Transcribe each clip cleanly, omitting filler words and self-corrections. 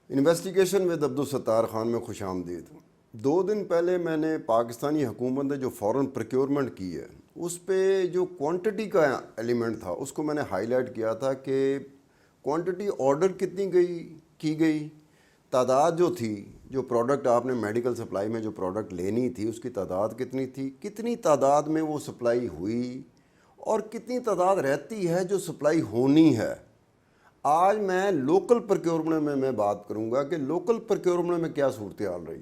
Investigation with Abdul Sattar Khan میں خوش آمدید۔ 2 دن پہلے میں نے پاکستانی حکومت نے جو فورن پروکیورمنٹ کی ہے اس پہ جو کوانٹٹی کا ایلیمنٹ تھا اس کو میں نے ہائی لائٹ کیا تھا کہ کوانٹٹی آرڈر کتنی کی گئی، تعداد جو تھی، جو پروڈکٹ آپ نے میڈیکل سپلائی میں جو پروڈکٹ لینی تھی اس کی تعداد کتنی تھی، کتنی تعداد میں وہ سپلائی ہوئی اور کتنی تعداد رہتی ہے جو سپلائی ہونی ہے۔ آج میں لوکل پروکیورمنٹ میں بات کروں گا کہ لوکل پروکیورمنٹ میں کیا صورتحال رہی۔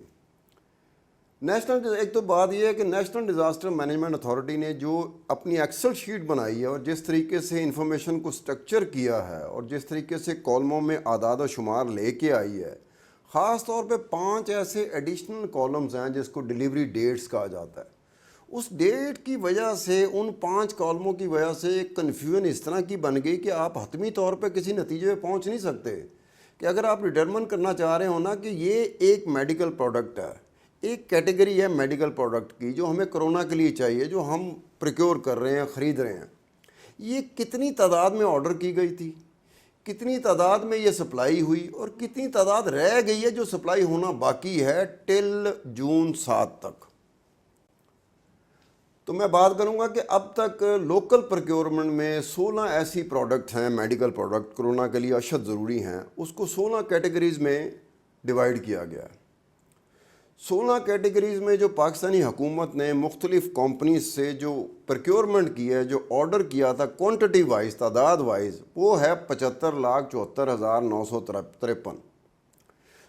ایک تو بات یہ ہے کہ نیشنل ڈیزاسٹر مینجمنٹ اتھارٹی نے جو اپنی ایکسل شیٹ بنائی ہے اور جس طریقے سے انفارمیشن کو سٹرکچر کیا ہے اور جس طریقے سے کالموں میں اعداد و شمار لے کے آئی ہے، خاص طور پہ 5 ایسے ایڈیشنل کالمز ہیں جس کو ڈیلیوری ڈیٹس کہا جاتا ہے۔ اس ڈیٹ کی وجہ سے، ان 5 کالموں کی وجہ سے ایک کنفیوژن اس طرح کی بن گئی کہ آپ حتمی طور پہ کسی نتیجے پہ پہنچ نہیں سکتے کہ اگر آپ ڈٹرمن کرنا چاہ رہے ہو نا کہ یہ ایک میڈیکل پروڈکٹ ہے، ایک کیٹیگری ہے میڈیکل پروڈکٹ کی جو ہمیں کرونا کے لیے چاہیے، جو ہم پروکیور کر رہے ہیں، خرید رہے ہیں، یہ کتنی تعداد میں آرڈر کی گئی تھی، کتنی تعداد میں یہ سپلائی ہوئی اور کتنی تعداد رہ گئی ہے جو سپلائی ہونا باقی ہے ٹل جون 7 تک۔ تو میں بات کروں گا کہ اب تک لوکل پروکیورمنٹ میں 16 ایسی پروڈکٹ ہیں، میڈیکل پروڈکٹ کرونا کے لیے اشد ضروری ہیں، اس کو 16 کیٹیگریز میں ڈیوائیڈ کیا گیا ہے۔ 16 کیٹیگریز میں جو پاکستانی حکومت نے مختلف کمپنیز سے جو پروکیورمنٹ کی ہے، جو آرڈر کیا تھا کوانٹٹی وائز، تعداد وائز، وہ ہے 75,74,953۔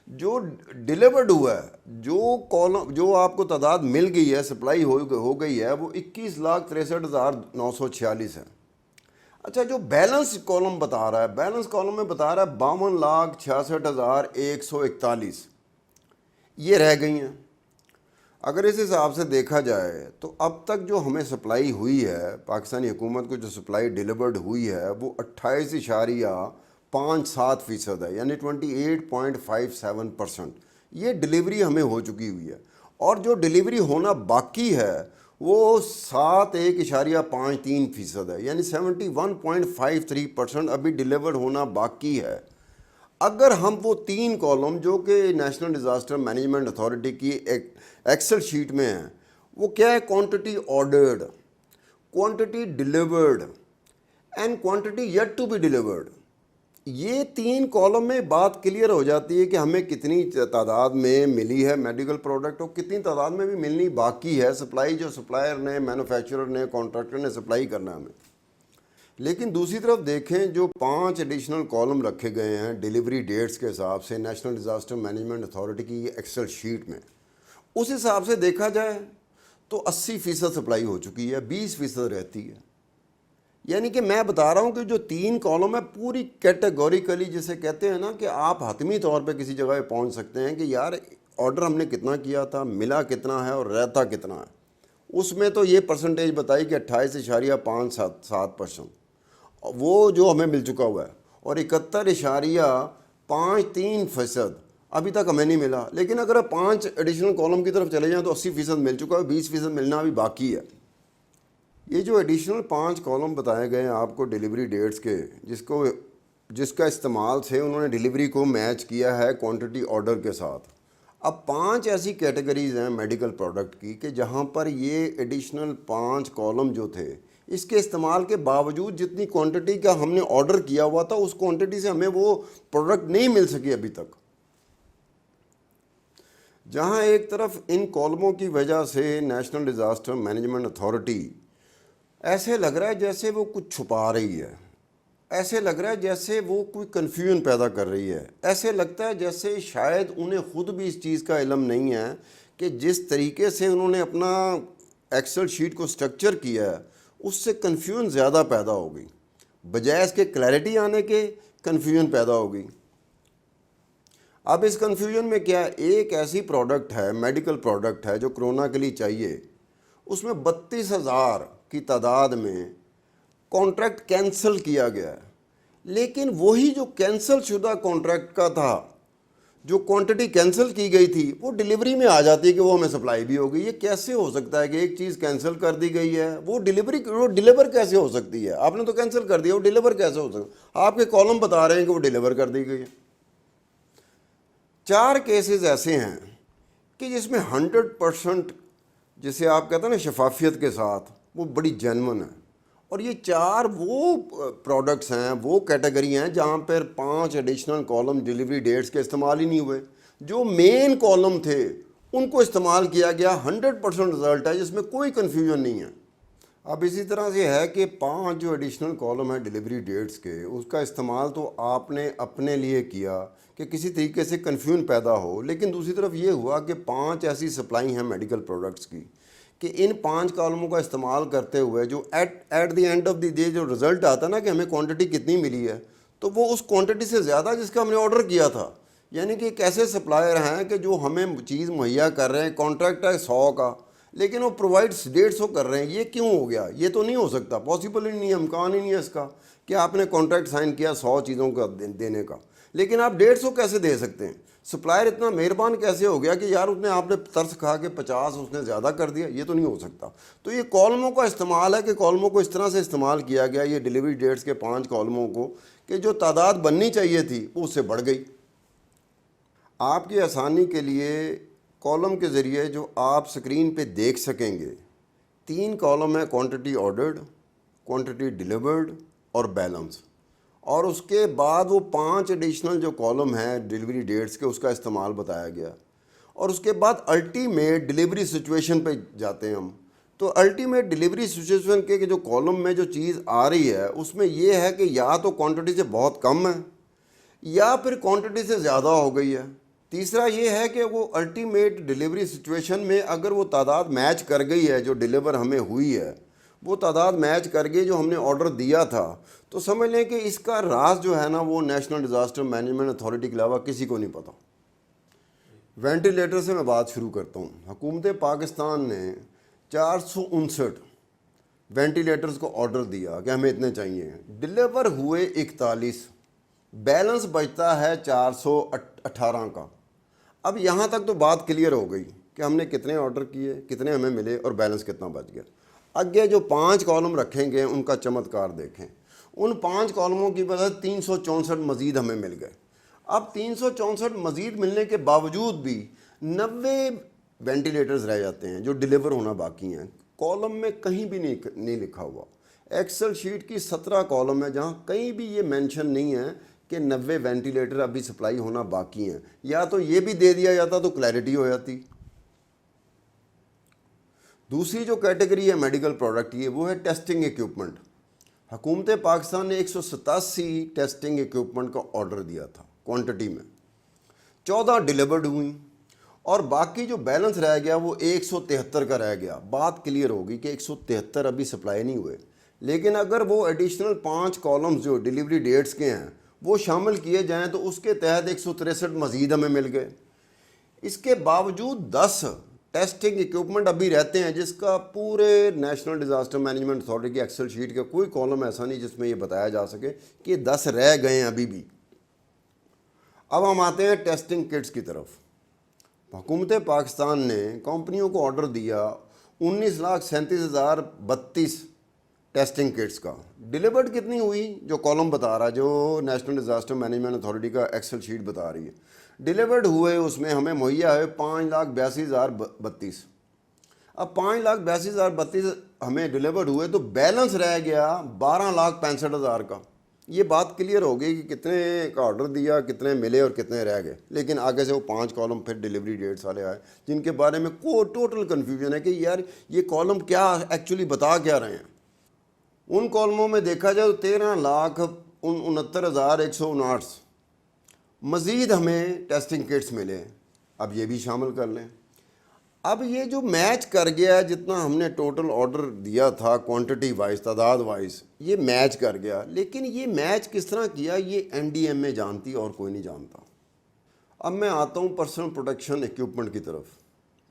جو ڈیلیورڈ ہوا ہے، جو آپ کو تعداد مل گئی ہے، سپلائی ہو گئی ہے، وہ 21,63,946 ہے۔ اچھا، جو بیلنس کالم بتا رہا ہے، بیلنس کالم میں بتا رہا ہے 52,66,141 یہ رہ گئی ہیں۔ اگر اس حساب سے دیکھا جائے تو اب تک جو ہمیں سپلائی ہوئی ہے، پاکستانی حکومت کو جو سپلائی ڈیلیورڈ ہوئی ہے وہ 28.57% ہے، یعنی 28.57%۔ یہ ڈیلیوری ہمیں ہو چکی ہوئی ہے، اور جو ڈیلیوری ہونا باقی ہے وہ 71.53% ہے، یعنی 71.53% ابھی ڈیلیورڈ ہونا باقی ہے۔ اگر ہم وہ 3 کالم جو کہ نیشنل ڈیزاسٹر مینجمنٹ اتھارٹی کی ایکسل شیٹ میں ہیں، وہ کیا ہے؟ Quantity ordered, quantity delivered and quantity yet to be delivered. یہ 3 کالم میں بات کلیئر ہو جاتی ہے کہ ہمیں کتنی تعداد میں ملی ہے میڈیکل پروڈکٹ اور کتنی تعداد میں بھی ملنی باقی ہے، سپلائی جو سپلائر نے، مینوفیکچرر نے، کانٹریکٹر نے سپلائی کرنا ہے ہمیں۔ لیکن دوسری طرف دیکھیں، جو 5 ایڈیشنل کالم رکھے گئے ہیں ڈیلیوری ڈیٹس کے حساب سے نیشنل ڈیزاسٹر مینجمنٹ اتھارٹی کی ایکسل شیٹ میں، اس حساب سے دیکھا جائے تو 80% سپلائی ہو چکی ہے، 20% رہتی ہے۔ یعنی کہ میں بتا رہا ہوں کہ جو 3 کالم ہے پوری کیٹیگوریکلی، جسے کہتے ہیں نا کہ آپ حتمی طور پہ کسی جگہ پہ پہنچ سکتے ہیں کہ یار آرڈر ہم نے کتنا کیا تھا، ملا کتنا ہے اور رہتا کتنا ہے۔ اس میں تو یہ پرسنٹیج بتائی کہ 28.57%، وہ جو ہمیں مل چکا ہوا ہے، اور 71.53% ابھی تک ہمیں نہیں ملا۔ لیکن اگر آپ 5 ایڈیشنل کالم کی طرف چلے جائیں تو 80% مل چکا ہے، 20% ملنا ابھی باقی ہے۔ یہ جو ایڈیشنل 5 کالم بتائے گئے ہیں آپ کو ڈیلیوری ڈیٹس کے، جس کا استعمال سے انہوں نے ڈیلیوری کو میچ کیا ہے کوانٹٹی آرڈر کے ساتھ۔ اب 5 ایسی کیٹیگریز ہیں میڈیکل پروڈکٹ کی کہ جہاں پر یہ ایڈیشنل 5 کالم جو تھے، اس کے استعمال کے باوجود جتنی کوانٹٹی کا ہم نے آرڈر کیا ہوا تھا اس کوانٹٹی سے ہمیں وہ پروڈکٹ نہیں مل سکی ابھی تک۔ جہاں ایک طرف ان کالموں کی وجہ سے نیشنل ڈیزاسٹر مینجمنٹ اتھارٹی ایسے لگ رہا ہے جیسے وہ کچھ چھپا رہی ہے، ایسے لگ رہا ہے جیسے وہ کوئی کنفیوژن پیدا کر رہی ہے، ایسے لگتا ہے جیسے شاید انہیں خود بھی اس چیز کا علم نہیں ہے کہ جس طریقے سے انہوں نے اپنا ایکسل شیٹ کو سٹرکچر کیا ہے اس سے کنفیوژن زیادہ پیدا ہو گئی، بجائے اس کے کلیئرٹی آنے کے کنفیوژن پیدا ہو گئی۔ اب اس کنفیوژن میں کیا، ایک ایسی پروڈکٹ ہے، میڈیکل پروڈکٹ ہے جو کرونا کے لیے چاہیے، اس میں 32,000 کی تعداد میں کانٹریکٹ کینسل کیا گیا ہے، لیکن وہی جو کینسل شدہ کانٹریکٹ کا تھا، جو کوانٹٹی کینسل کی گئی تھی، وہ ڈیلیوری میں آ جاتی ہے کہ وہ ہمیں سپلائی بھی ہو گئی۔ یہ کیسے ہو سکتا ہے کہ ایک چیز کینسل کر دی گئی ہے، وہ ڈیلیور کیسے ہو سکتی ہے؟ آپ نے تو کینسل کر دیا، وہ ڈیلیور کیسے ہو سکتا ہے؟ آپ کے کالم بتا رہے ہیں کہ وہ ڈیلیور کر دی گئی ہے۔ 4 کیسز ایسے ہیں کہ جس میں 100% جسے آپ کہتے ہیں نا شفافیت کے ساتھ وہ بڑی جینون ہے، اور یہ 4 وہ پروڈکٹس ہیں، وہ کیٹیگری ہیں جہاں پر 5 ایڈیشنل کالم ڈیلیوری ڈیٹس کے استعمال ہی نہیں ہوئے، جو مین کالم تھے ان کو استعمال کیا گیا، 100% رزلٹ ہے جس میں کوئی کنفیوژن نہیں ہے۔ اب اسی طرح سے ہے کہ 5 جو ایڈیشنل کالم ہیں ڈیلیوری ڈیٹس کے، اس کا استعمال تو آپ نے اپنے لیے کیا کہ کسی طریقے سے کنفیوژن پیدا ہو، لیکن دوسری طرف یہ ہوا کہ 5 ایسی سپلائی ہیں میڈیکل پروڈکٹس کی کہ ان 5 کالموں کا استعمال کرتے ہوئے جو at the end of the day جو رزلٹ آتا ہے نا کہ ہمیں کوانٹٹی کتنی ملی ہے، تو وہ اس کوانٹٹی سے زیادہ جس کا ہم نے آرڈر کیا تھا۔ یعنی کہ ایک ایسے سپلائر ہیں کہ جو ہمیں چیز مہیا کر رہے ہیں، کانٹریکٹ ہے 100 کا، لیکن وہ پرووائڈ 150 کر رہے ہیں۔ یہ کیوں ہو گیا؟ یہ تو نہیں ہو سکتا، پاسبل ہی نہیں ہے، امکان ہی نہیں ہے اس کا کہ آپ نے کانٹریکٹ سائن کیا 100 چیزوں کا دینے کا، لیکن آپ 150 کیسے دے سکتے ہیں؟ سپلائر اتنا مہربان کیسے ہو گیا کہ یار اس نے آپ نے ترس کھا کے 50 اس نے زیادہ کر دیا؟ یہ تو نہیں ہو سکتا۔ تو یہ کالموں کا استعمال ہے کہ کالموں کو اس طرح سے استعمال کیا گیا، یہ ڈیلیوری ڈیٹس کے 5 کالموں کو، کہ جو تعداد بننی چاہیے تھی وہ اس سے بڑھ گئی۔ آپ کی آسانی کے لیے کالم کے ذریعے جو آپ سکرین پہ دیکھ سکیں گے، 3 کالم ہیں: کوانٹٹی آرڈرڈ، کوانٹٹی ڈیلیورڈ اور بیلنس، اور اس کے بعد وہ 5 ایڈیشنل جو کالم ہیں ڈیلیوری ڈیٹس کے اس کا استعمال بتایا گیا، اور اس کے بعد الٹیمیٹ ڈیلیوری سچویشن پہ جاتے ہیں ہم۔ تو الٹیمیٹ ڈیلیوری سچویشن کے جو کالم میں جو چیز آ رہی ہے اس میں یہ ہے کہ یا تو کوانٹٹی سے بہت کم ہے یا پھر کوانٹٹی سے زیادہ ہو گئی ہے۔ تیسرا یہ ہے کہ وہ الٹیمیٹ ڈیلیوری سچویشن میں اگر وہ تعداد میچ کر گئی ہے جو ڈیلیور ہمیں ہوئی ہے، وہ تعداد میچ کر گئی جو ہم نے آرڈر دیا تھا، تو سمجھ لیں کہ اس کا راز جو ہے نا وہ نیشنل ڈیزاسٹر مینجمنٹ اتھارٹی کے علاوہ کسی کو نہیں پتہ۔ وینٹیلیٹر سے میں بات شروع کرتا ہوں۔ حکومت پاکستان نے 459 وینٹیلیٹرز کو آرڈر دیا کہ ہمیں اتنے چاہیے، ڈیلیور ہوئے 41، بیلنس بچتا ہے 418 کا۔ اب یہاں تک تو بات کلیئر ہو گئی کہ ہم نے کتنے آرڈر کیے، کتنے ہمیں ملے اور بیلنس کتنا بچ گیا۔ آگے جو 5 کالم رکھیں گے ان کا چمتکار دیکھیں، ان 5 کالموں کی وجہ سے 364 مزید ہمیں مل گئے۔ اب 364 مزید ملنے کے باوجود بھی 90 وینٹیلیٹرز رہ جاتے ہیں جو ڈیلیور ہونا باقی ہیں، کالم میں کہیں بھی نہیں لکھا ہوا۔ ایکسل شیٹ کی 17 کالم ہے جہاں کہیں بھی یہ مینشن نہیں ہے کہ 90 وینٹیلیٹر ابھی سپلائی ہونا باقی ہیں، یا تو یہ بھی دے دیا جاتا تو کلیئرٹی ہو جاتی۔ دوسری جو کیٹیگری ہے میڈیکل پروڈکٹ کی، وہ ہے ٹیسٹنگ ایکوپمنٹ۔ حکومت پاکستان نے 187 ٹیسٹنگ ایکوپمنٹ کا آرڈر دیا تھا کوانٹٹی میں، 14 ڈیلیورڈ ہوئیں، اور باقی جو بیلنس رہ گیا وہ 173 کا رہ گیا۔ بات کلیئر ہوگی کہ 173 ابھی سپلائی نہیں ہوئے، لیکن اگر وہ ایڈیشنل 5 کالمز جو ڈیلیوری ڈیٹس کے ہیں وہ شامل کیے جائیں تو اس کے تحت 163 مزید ہمیں مل گئے۔ اس کے باوجود 10 ٹیسٹنگ ایکوپمنٹ ابھی رہتے ہیں جس کا پورے نیشنل ڈیزاسٹر مینجمنٹ اتھارٹی کی ایکسل شیٹ کا کوئی کالم ایسا نہیں جس میں یہ بتایا جا سکے کہ 10 رہ گئے ہیں ابھی بھی۔ اب ہم آتے ہیں ٹیسٹنگ کٹس کی طرف۔ حکومت پاکستان نے کمپنیوں کو آرڈر دیا 19,37,032 ٹیسٹنگ کٹس کا۔ ڈیلیورڈ کتنی ہوئی جو کالم بتا رہا، جو نیشنل ڈیزاسٹر مینجمنٹ اتھارٹی کا ایکسل شیٹ بتا رہی ہے، ڈیلیورڈ ہوئے اس میں ہمیں مہیا ہے 5,82,032۔ اب 5,82,032 ہمیں ڈیلیورڈ ہوئے تو بیلنس رہ گیا 12,65,000 کا۔ یہ بات کلیئر ہو گئی کہ کتنے کا آرڈر دیا، کتنے ملے اور کتنے رہ گئے، لیکن آگے سے وہ 5 کالم پھر ڈیلیوری ڈیٹس والے آئے جن کے بارے میں ٹوٹل کنفیوژن ہے کہ یار یہ کالم کیا ایکچولی بتا کیا رہے ہیں۔ ان کالموں میں دیکھا جائے تو 13,69,159 مزید ہمیں ٹیسٹنگ کٹس ملے۔ اب یہ بھی شامل کر لیں۔ اب یہ جو میچ کر گیا ہے جتنا ہم نے ٹوٹل آرڈر دیا تھا کوانٹٹی وائز، تعداد وائز، یہ میچ کر گیا، لیکن یہ میچ کس طرح کیا یہ NDM میں جانتی اور کوئی نہیں جانتا۔ اب میں آتا ہوں پرسنل پروٹیکشن ایکوپمنٹ کی طرف۔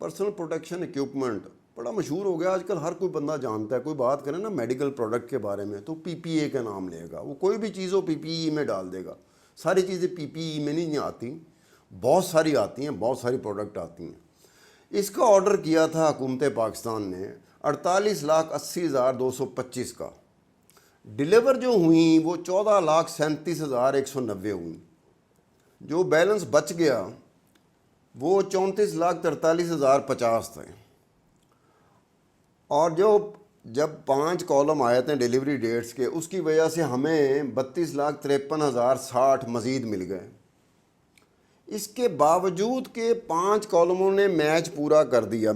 پرسنل پروٹیکشن ایکوپمنٹ بڑا مشہور ہو گیا آج کل، ہر کوئی بندہ جانتا ہے۔ کوئی بات کرے نا میڈیکل پروڈکٹ کے بارے میں تو PPE کا نام لے گا، وہ کوئی بھی چیز ہو PPE میں ڈال دے گا۔ ساری چیزیں PPE میں نہیں آتی، بہت ساری آتی ہیں، بہت ساری پروڈکٹ آتی ہیں۔ اس کا آرڈر کیا تھا حکومت پاکستان نے 48,80,225 کا، ڈیلیور جو ہوئیں وہ 14,37,190 ہوئیں۔ جو بیلنس بچ گیا وہ 34,43,050 تھے، اور جب 5 کالم آئے تھے ڈیلیوری ڈیٹس کے، اس کی وجہ سے ہمیں 32,53,060 مزید مل گئے۔ اس کے باوجود کہ 5 کالموں نے میچ پورا کر دیا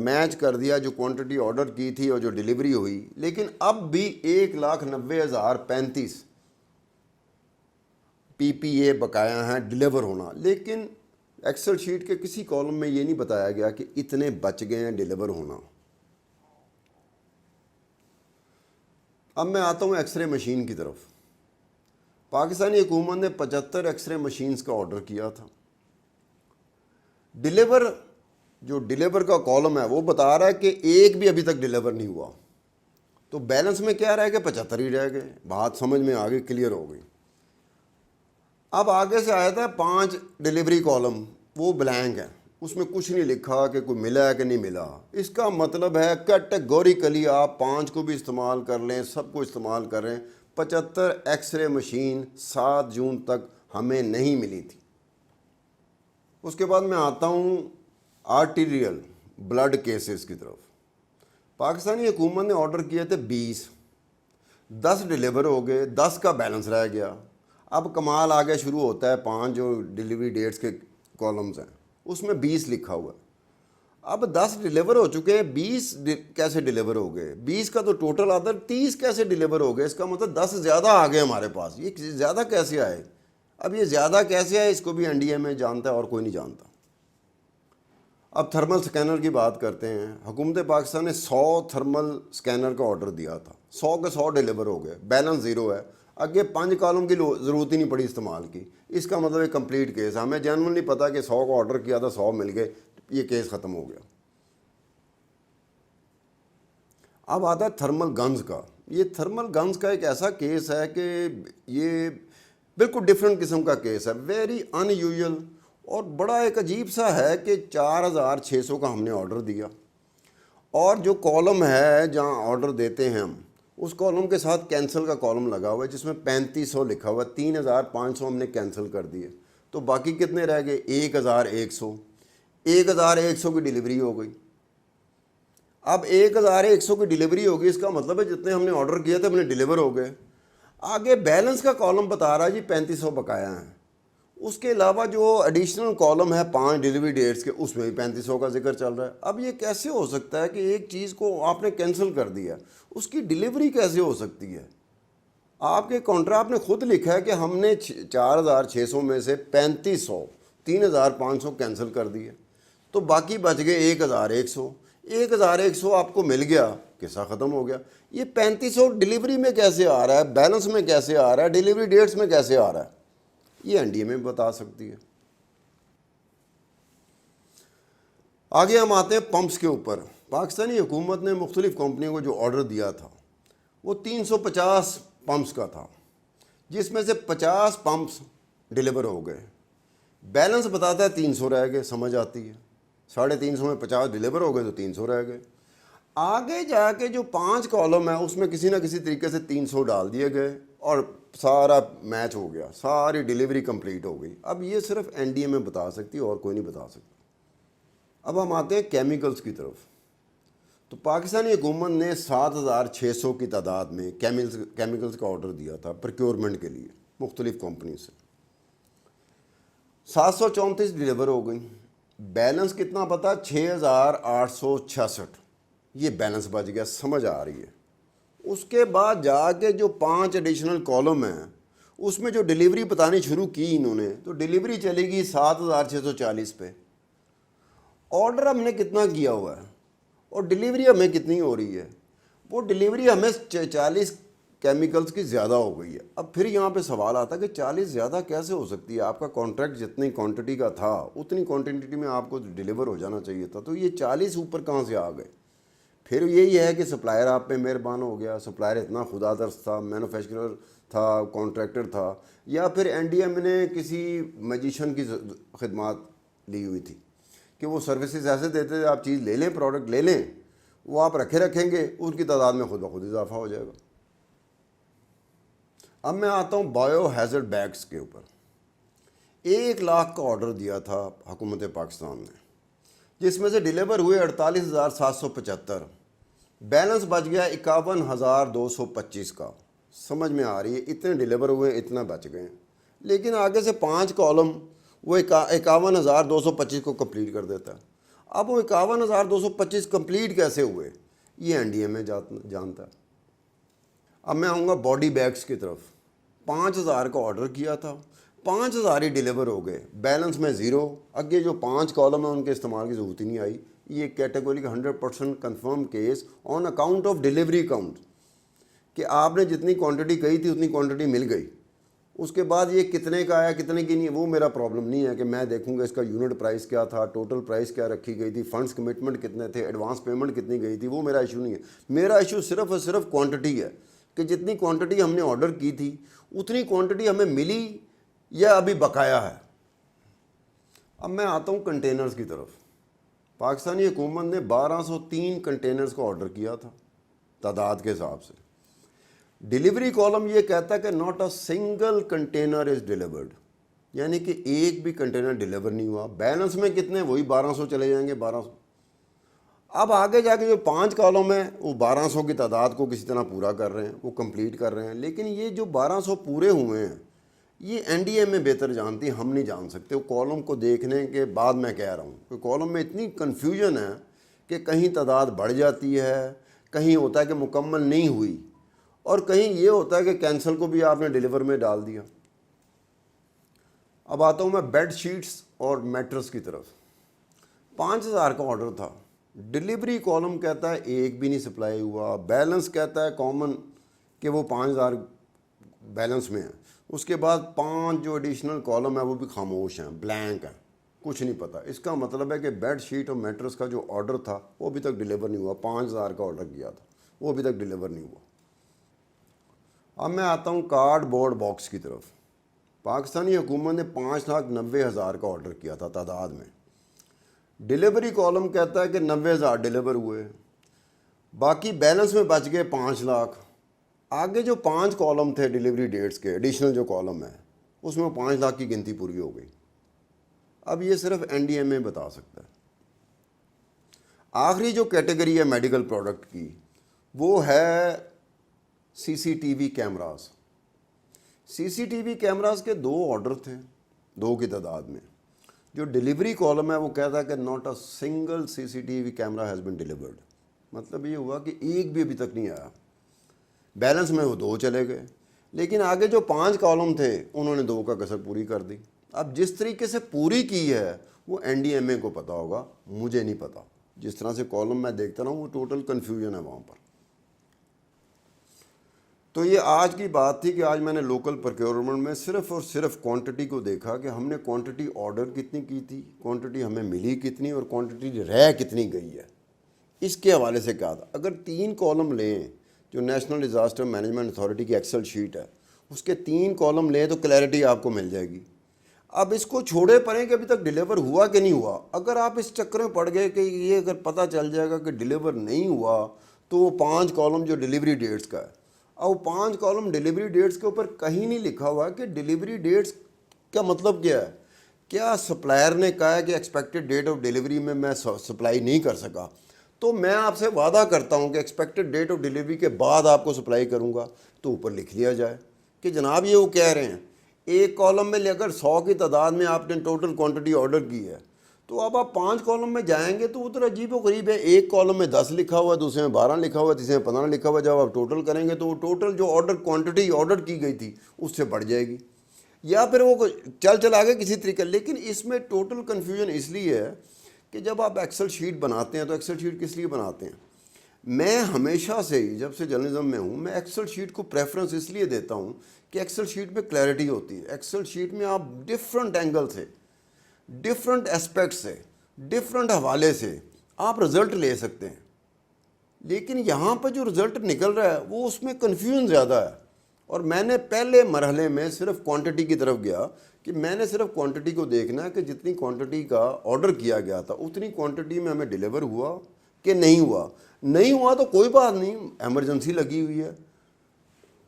جو کوانٹٹی آرڈر کی تھی اور جو ڈیلیوری ہوئی، لیکن اب بھی 1,90,035 پی پی اے بقایا ہیں ڈیلیور ہونا، لیکن ایکسل شیٹ کے کسی کالم میں یہ نہیں بتایا گیا کہ اتنے بچ گئے ہیں ڈیلیور ہونا۔ اب میں آتا ہوں ایکس رے مشین کی طرف۔ پاکستانی حکومت نے 75 ایکس رے مشینز کا آرڈر کیا تھا۔ ڈیلیور کا کالم ہے وہ بتا رہا ہے کہ ایک بھی ابھی تک ڈیلیور نہیں ہوا، تو بیلنس میں کیا رہ گئے؟ 75 ہی رہ گئے۔ بات سمجھ میں آگے کلیئر ہو گئی۔ اب آگے سے آیا تھا 5 ڈیلیوری کالم، وہ بلینک ہے، اس میں کچھ نہیں لکھا کہ کوئی ملا ہے کہ نہیں ملا۔ اس کا مطلب ہے کیٹیگوریکلی آپ 5 کو بھی استعمال کر لیں، سب کو استعمال کر رہے ہیں۔ 75 ایکس رے مشین 7 جون تک ہمیں نہیں ملی تھی۔ اس کے بعد میں آتا ہوں آرٹیریل بلڈ کیسز کی طرف۔ پاکستانی حکومت نے آرڈر کیے تھے 20، 10 ڈیلیور ہو گئے، 10 کا بیلنس رہ گیا۔ اب کمال آگے شروع ہوتا ہے، 5 جو ڈیلیوری ڈیٹس کے کالمز ہیں اس میں 20 لکھا ہوا ہے۔ اب 10 ڈیلیور ہو چکے ہیں، 20 کیسے ڈیلیور ہو گئے؟ 20 کا تو ٹوٹل آتا ہے، 30 کیسے ڈیلیور ہو گئے؟ اس کا مطلب 10 زیادہ آ گئے ہمارے پاس۔ یہ زیادہ کیسے آئے؟ اب یہ زیادہ کیسے آئے اس کو بھی این ڈی ایم اے جانتا ہے اور کوئی نہیں جانتا۔ اب تھرمل سکینر کی بات کرتے ہیں۔ حکومت پاکستان نے 100 تھرمل سکینر کا آرڈر دیا تھا، 100 کے 100 ڈیلیور ہو گئے، بیلنس 0 ہے۔ آگے 5 کالم کی ضرورت ہی نہیں پڑی استعمال کی۔ اس کا مطلب ایک کمپلیٹ کیس ہے۔ ہمیں جنرلی پتا کہ 100 کا آرڈر کیا تھا، 100 مل گئے، یہ کیس ختم ہو گیا۔ اب آتا ہے تھرمل گنز کا۔ یہ تھرمل گنز کا ایک ایسا کیس ہے کہ یہ بالکل ڈیفرنٹ قسم کا کیس ہے، ویری ان یوزول، اور بڑا ایک عجیب سا ہے کہ 4,600 کا ہم نے آرڈر دیا، اور جو کالم ہے جہاں آرڈر دیتے ہیں ہم، اس کالم کے ساتھ کینسل کا کالم لگا ہوا ہے جس میں 3500 لکھا ہوا ہے۔ 3,500 ہم نے کینسل کر دیے، تو باقی کتنے رہ گئے؟ 1,100۔ 1,100 کی ڈیلیوری ہو گئی۔ اب 1,100 کی ڈیلیوری ہوگی، اس کا مطلب ہے جتنے ہم نے آرڈر کیا تھا ہم نے ڈیلیور ہو گئے۔ آگے بیلنس کا کالم بتا رہا ہے جی 3500 بقایا ہیں۔ اس کے علاوہ جو ایڈیشنل کالم ہے 5 ڈیلیوری ڈیٹس کے، اس میں بھی 3500 کا ذکر چل رہا ہے۔ اب یہ کیسے ہو سکتا ہے کہ ایک چیز کو آپ نے کینسل کر دیا، اس کی ڈیلیوری کیسے ہو سکتی ہے؟ آپ کے کانٹریکٹ نے خود لکھا ہے کہ ہم نے 4,600 میں سے 3500، 3,500 کینسل کر دیے، تو باقی بچ گئے 1,100۔ 1,100 آپ کو مل گیا، قصہ ختم ہو گیا۔ یہ 3500 ڈیلیوری میں کیسے آ رہا ہے، بیلنس میں کیسے آ رہا ہے، ڈیلیوری ڈیٹس میں کیسے آ رہا ہے؟ یہ این ڈی ایم اے بتا سکتی ہے۔ آگے ہم آتے ہیں پمپس کے اوپر۔ پاکستانی حکومت نے مختلف کمپنیوں کو جو آرڈر دیا تھا وہ 350 پمپس کا تھا، جس میں سے 50 پمپس ڈیلیور ہو گئے۔ بیلنس بتاتا ہے 300 رہ گئے، سمجھ آتی ہے۔ 350 میں 50 ڈیلیور ہو گئے تو 300 رہ گئے۔ آگے جا کے جو 5 کالم ہے اس میں کسی نہ کسی طریقے سے 300 ڈال دیے گئے اور سارا میچ ہو گیا، ساری ڈیلیوری کمپلیٹ ہو گئی۔ اب یہ صرف این ڈی ایم اے بتا سکتی اور کوئی نہیں بتا سکتا۔ اب ہم آتے ہیں کیمیکلز کی طرف۔ تو پاکستانی حکومت نے 7,600 کی تعداد میں کیمیکلز کا آرڈر دیا تھا پروکیورمنٹ کے لیے مختلف کمپنی سے۔ 734 ڈیلیور ہو گئی۔ بیلنس کتنا پتا؟ 6,866۔ یہ بیلنس بچ گیا، سمجھ آ رہی ہے۔ اس کے بعد جا کے جو 5 ایڈیشنل کالم ہیں اس میں جو ڈیلیوری بتانی شروع کی انہوں نے، تو ڈیلیوری چلے گی 7,640 پہ۔ آرڈر ہم نے کتنا کیا ہوا ہے اور ڈیلیوری ہمیں کتنی ہو رہی ہے؟ وہ ڈیلیوری ہمیں 40 کیمیکلز کی زیادہ ہو گئی ہے۔ اب پھر یہاں پہ سوال آتا ہے کہ 40 زیادہ کیسے ہو سکتی ہے؟ آپ کا کانٹریکٹ جتنی کوانٹٹی کا تھا اتنی کوانٹٹی میں آپ کو ڈیلیور ہو جانا چاہیے تھا، تو یہ 40 اوپر کہاں سے آ گئے؟ پھر یہی ہے کہ سپلائر آپ پہ مہربان ہو گیا، سپلائر اتنا خدا ترس تھا، مینوفیکچرر تھا، کانٹریکٹر تھا، یا پھر این ڈی ایم نے کسی میجیشین کی خدمات لی ہوئی تھی کہ وہ سروسز ایسے دیتے تھے آپ چیز لے لیں، پروڈکٹ لے لیں، وہ آپ رکھیں گے، ان کی تعداد میں خود بخود اضافہ ہو جائے گا۔ اب میں آتا ہوں بایو ہیزرڈ بیگس کے اوپر۔ 1 لاکھ کا آرڈر دیا تھا حکومت پاکستان نے۔ جس میں سے ڈیلیور ہوئے 48,775, بیلنس بچ گیا 51,225 کا. سمجھ میں آ رہی ہے, اتنے ڈیلیور ہوئے اتنا بچ گئے ہیں. لیکن آگے سے 5 کالم وہ 51,225 کو کمپلیٹ کر دیتا ہے. اب وہ 51,225 کمپلیٹ کیسے ہوئے یہ این ڈی اے میں جانتا ہے. اب میں آؤں گا باڈی بیگس کی طرف. 5,000 کا آرڈر کیا تھا, 5,000 ہی ڈیلیور ہو گئے, بیلنس میں 0. اگے جو 5 کالم ہیں ان کے استعمال کی ضرورت ہی نہیں آئی. یہ کیٹیگوری کا 100% confirm case on account of delivery account, کہ آپ نے جتنی کوانٹٹی کہی تھی اتنی کوانٹٹی مل گئی. اس کے بعد یہ کتنے کا آیا کتنے کی نہیں, وہ میرا پرابلم نہیں ہے کہ میں دیکھوں گا اس کا یونٹ پرائس کیا تھا, ٹوٹل پرائس کیا رکھی گئی تھی, فنڈس کمٹمنٹ کتنے تھے, ایڈوانس پیمنٹ کتنی گئی تھی, وہ میرا ایشو نہیں ہے. میرا ایشو صرف اور صرف کوانٹٹی ہے کہ جتنی کوانٹٹی ہم نے آرڈر کی تھی اتنی کوانٹٹی ہمیں ملی یا ابھی بقایا ہے. اب میں آتا ہوں کنٹینرز کی طرف. پاکستانی حکومت نے 1,203 کنٹینرز کا آرڈر کیا تھا تعداد کے حساب سے. ڈیلیوری کالم یہ کہتا ہے کہ not a single container is delivered, یعنی کہ ایک بھی کنٹینر ڈیلیور نہیں ہوا. بیلنس میں کتنے, وہی 1,200 چلے جائیں گے, 1,200. اب آگے جا کے جو 5 کالم ہیں وہ 1,200 کی تعداد کو کسی طرح پورا کر رہے ہیں, وہ کمپلیٹ کر رہے ہیں. لیکن یہ جو 1,200 پورے ہوئے ہیں یہ این ڈی اے میں بہتر جانتی ہیں, ہم نہیں جان سکتے. وہ کالم کو دیکھنے کے بعد میں کہہ رہا ہوں کہ کالم میں اتنی کنفیوژن ہے کہ کہیں تعداد بڑھ جاتی ہے, کہیں ہوتا ہے کہ مکمل نہیں ہوئی, اور کہیں یہ ہوتا ہے کہ کینسل کو بھی آپ نے ڈیلیور میں ڈال دیا. اب آتا ہوں میں بیڈ شیٹس اور میٹرس کی طرف. 5,000 کا آرڈر تھا, ڈیلیوری کالم کہتا ہے ایک بھی نہیں سپلائی ہوا, بیلنس کہتا ہے کامن کہ وہ 5,000 بیلنس میں ہے. اس کے بعد 5 جو ایڈیشنل کالم ہے وہ بھی خاموش ہیں, بلینک ہیں, کچھ نہیں پتہ. اس کا مطلب ہے کہ بیڈ شیٹ اور میٹرس کا جو آرڈر تھا وہ ابھی تک ڈیلیور نہیں ہوا. 5,000 کا آرڈر کیا تھا وہ ابھی تک ڈیلیور نہیں ہوا. اب میں آتا ہوں کارڈ بورڈ باکس کی طرف. پاکستانی حکومت نے 5,90,000 کا آرڈر کیا تھا تعداد میں. ڈیلیوری کالم کہتا ہے کہ 90,000 ڈیلیور ہوئے, باقی بیلنس میں بچ گئے 5 لاکھ. آگے جو 5 کالم تھے ڈیلیوری ڈیٹس کے, ایڈیشنل جو کالم ہے اس میں 5 لاکھ کی گنتی پوری ہو گئی. اب یہ صرف این ڈی اے میں بتا سکتا ہے. آخری جو کیٹیگری ہے میڈیکل پروڈکٹ کی وہ ہے سی سی ٹی وی کیمراز. سی سی ٹی وی کیمراز کے 2 آرڈر تھے, 2 کی تعداد میں. جو ڈیلیوری کالم ہے وہ کہتا ہے کہ not a single C C T V camera has been delivered. مطلب یہ ہوا کہ ایک بھی ابھی تک نہیں آیا. بیلنس میں وہ 2 چلے گئے, لیکن آگے جو 5 کالم تھے انہوں نے 2 کا کسر پوری کر دی. اب جس طریقے سے پوری کی ہے وہ این ڈی ایم اے کو پتا ہوگا, مجھے نہیں پتا. جس طرح سے کالم میں دیکھتا رہا ہوں وہ ٹوٹل کنفیوژن ہے وہاں پر. تو یہ آج کی بات تھی کہ آج میں نے لوکل پروکیورمنٹ میں صرف اور صرف کوانٹٹی کو دیکھا کہ ہم نے کوانٹٹی آرڈر کتنی کی تھی, کوانٹٹی ہمیں ملی کتنی, اور کوانٹٹی رہ کتنی گئی ہے. اس کے حوالے سے کیا تھا, اگر 3 کالم لیں جو نیشنل ڈیزاسٹر مینجمنٹ اتھارٹی کی ایکسل شیٹ ہے اس کے 3 کالم لیں تو کلیئرٹی آپ کو مل جائے گی. اب اس کو چھوڑے پڑیں کہ ابھی تک ڈیلیور ہوا کہ نہیں ہوا. اگر آپ اس چکر میں پڑ گئے کہ یہ اگر پتہ چل جائے گا کہ ڈیلیور نہیں ہوا تو وہ 5 کالم جو ڈیلیوری ڈیٹس کا ہے, اور 5 کالم ڈیلیوری ڈیٹس کے اوپر کہیں نہیں لکھا ہوا کہ ڈیلیوری ڈیٹس کا مطلب کیا ہے. کیا سپلائر نے کہا ہے کہ ایکسپیکٹڈ ڈیٹ آف ڈیلیوری میں سپلائی نہیں کر سکا, تو میں آپ سے وعدہ کرتا ہوں کہ ایکسپیکٹڈ ڈیٹ آف ڈیلیوری کے بعد آپ کو سپلائی کروں گا, تو اوپر لکھ لیا جائے کہ جناب یہ وہ کہہ رہے ہیں. ایک کالم میں اگر 100 کی تعداد میں آپ نے ٹوٹل کوانٹٹی آرڈر کی ہے تو اب آپ 5 کالم میں جائیں گے تو ادھر عجیب و غریب ہے. ایک کالم میں 10 لکھا ہوا ہے, دوسرے میں 12 لکھا ہوا ہے, تیسرے میں 15 لکھا ہوا ہے. جب آپ ٹوٹل کریں گے تو وہ ٹوٹل جو آرڈر کوانٹٹی آرڈر کی گئی تھی اس سے بڑھ جائے گی, یا پھر وہ چل آگے کسی طریقے. لیکن اس میں ٹوٹل کنفیوژن اس لیے ہے کہ جب آپ ایکسل شیٹ بناتے ہیں تو ایکسل شیٹ کس لیے بناتے ہیں. میں ہمیشہ سے ہی جب سے جرنلزم میں ہوں میں ایکسل شیٹ کو پریفرنس اس لیے دیتا ہوں کہ ایکسل شیٹ میں کلیئرٹی ہوتی ہے. ایکسل شیٹ میں آپ ڈفرنٹ اینگل سے, ڈفرنٹ اسپیکٹ سے, ڈفرنٹ حوالے سے آپ رزلٹ لے سکتے ہیں. لیکن یہاں پہ جو رزلٹ نکل رہا ہے وہ اس میں کنفیوژن زیادہ ہے. اور میں نے پہلے مرحلے میں صرف کوانٹٹی کی طرف گیا کہ میں نے صرف کوانٹٹی کو دیکھنا ہے کہ جتنی کوانٹٹی کا آرڈر کیا گیا تھا اتنی کوانٹٹی میں ہمیں ڈیلیور ہوا کہ نہیں ہوا. نہیں ہوا تو کوئی بات نہیں, ایمرجنسی لگی ہوئی ہے,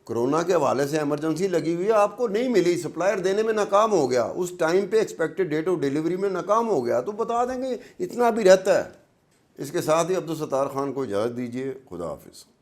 کرونا کے حوالے سے ایمرجنسی لگی ہوئی ہے، آپ کو نہیں ملی، سپلائر دینے میں ناکام ہو گیا، اس ٹائم پہ ایکسپیکٹڈ ڈیٹ آف ڈیلیوری میں ناکام ہو گیا، تو بتا دیں گے اتنا بھی رہتا ہے۔ اس کے ساتھ ہی عبدالستار خان کو اجازت دیجیے، خدا حافظ۔